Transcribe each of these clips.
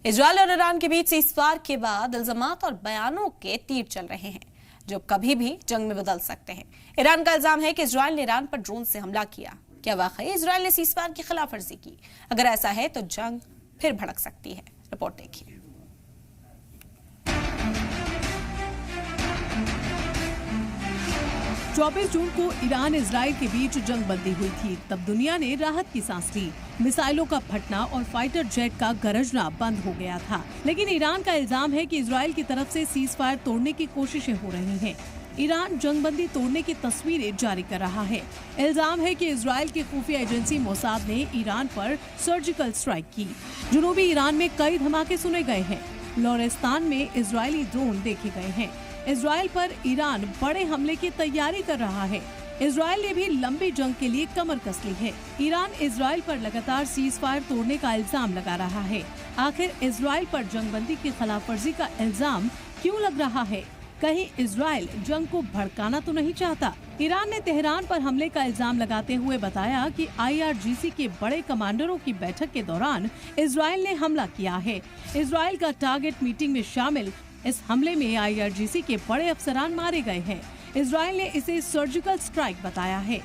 Israel और Iran के बीच ceasefire के बाद इल्जामात और बयानों के तीर चल रहे हैं जो कभी भी जंग में बदल सकते हैं। ईरान का इल्जाम है कि इजरायल ने ईरान पर ड्रोन से हमला किया। क्या वाकई इजरायल ने सीज़फायर की खिलाफवर्जी की? अगर ऐसा है तो जंग फिर भड़क सकती है। रिपोर्ट देखिए। 24 जून को ईरान इजराइल के बीच जंग बंदी हुई थी। तब दुनिया ने राहत की सांस ली। मिसाइलों का फटना और फाइटर जेट का गरजना बंद हो गया था। लेकिन ईरान का इल्जाम है कि इजराइल की तरफ से सीज़फायर तोड़ने की कोशिशें हो रही हैं। ईरान जंगबंदी तोड़ने की तस्वीरें जारी कर रहा है। इल्जाम है कि इजराइल की खुफिया एजेंसी मोसाद ने ईरान पर सर्जिकल स्ट्राइक की। जुनूबी ईरान में कई धमाके सुने गए हैं। लोरेस्तान में इजरायली ड्रोन देखे गए हैं। इजराइल पर ईरान बड़े हमले की तैयारी कर रहा है। इजराइल ने भी लंबी जंग के लिए कमर कस ली है। ईरान इजराइल पर लगातार सीज़फायर तोड़ने का इल्जाम लगा रहा है। आखिर इजराइल पर जंगबंदी की खिलाफवर्जी का इल्जाम क्यों लग रहा है? कहीं इजराइल जंग को भड़काना तो नहीं चाहता? ईरान ने तेहरान पर हमले का इल्जाम लगाते हुए बताया कि IRGC के बड़े कमांडरों की बैठक के दौरान इजराइल ने हमला किया है। इजराइल का टारगेट मीटिंग में शामिल इस हमले में IRGC के बड़े अफसरान मारे गए हैं। इजराइल ने इसे सर्जिकल स्ट्राइक बताया है।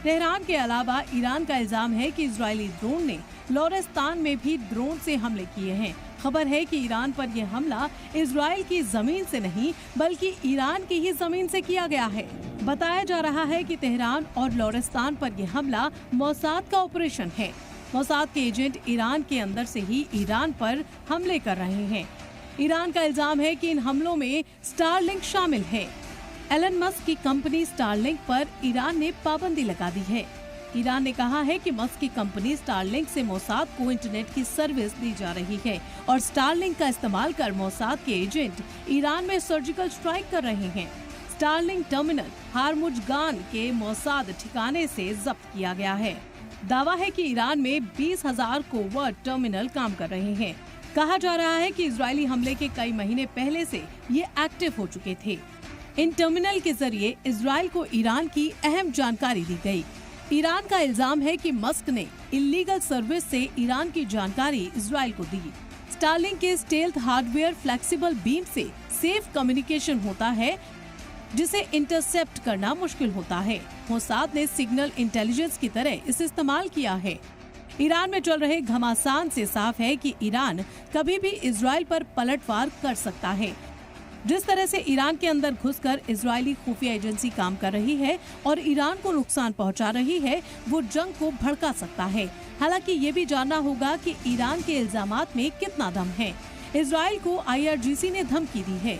तेहरान के अलावा ईरान का इल्जाम है कि इजरायली ड्रोन ने लोरेस्तान में भी ड्रोन से हमले किए हैं। खबर है कि ईरान पर यह हमला इजराइल की जमीन से नहीं बल्कि ईरान की ही जमीन से किया गया है। बताया जा रहा है कि तेहरान और लोरेस्तान पर यह हमला मोसाद का ऑपरेशन है। मोसाद के एजेंट ईरान के अंदर से ही ईरान पर हमले कर रहे हैं। ईरान का इल्जाम है कि इन हमलों में स्टारलिंक शामिल है। एलन मस्क की कंपनी स्टारलिंक पर ईरान ने पाबंदी लगा दी है। ईरान ने कहा है कि मस्क की कंपनी स्टारलिंक से मोसाद को इंटरनेट की सर्विस दी जा रही है और स्टारलिंक का इस्तेमाल कर मोसाद के एजेंट ईरान में सर्जिकल स्ट्राइक कर रहे हैं। स्टारलिंक टर्मिनल हारमुजगान के मोसाद ठिकाने से जब्त किया गया है। दावा है कि ईरान में 20,000 कोवर्ट टर्मिनल काम कर रहे हैं। कहा जा रहा है कि इजरायली हमले के कई महीने पहले से ये एक्टिव हो चुके थे। इन टर्मिनल के जरिए इजरायल को ईरान की अहम जानकारी दी गई। ईरान का इल्जाम है कि मस्क ने इल्लीगल सर्विस से ईरान की जानकारी इजरायल को दी। स्टारलिंक के स्टेल्थ हार्डवेयर फ्लेक्सिबल बीम से सेफ कम्युनिकेशन होता है जिसे इंटरसेप्ट करना मुश्किल होता है। मोसाद ने सिग्नल इंटेलिजेंस की तरह इसे इस्तेमाल किया है। ईरान में चल रहे घमासान से साफ है कि ईरान कभी भी इजरायल पर पलटवार कर सकता है। जिस तरह से ईरान के अंदर घुसकर इजरायली खुफिया एजेंसी काम कर रही है और ईरान को नुकसान पहुंचा रही है, वो जंग को भड़का सकता है। हालांकि ये भी जानना होगा कि ईरान के इल्जामात में कितना दम है। इजरायल को IRGC ने धमकी दी है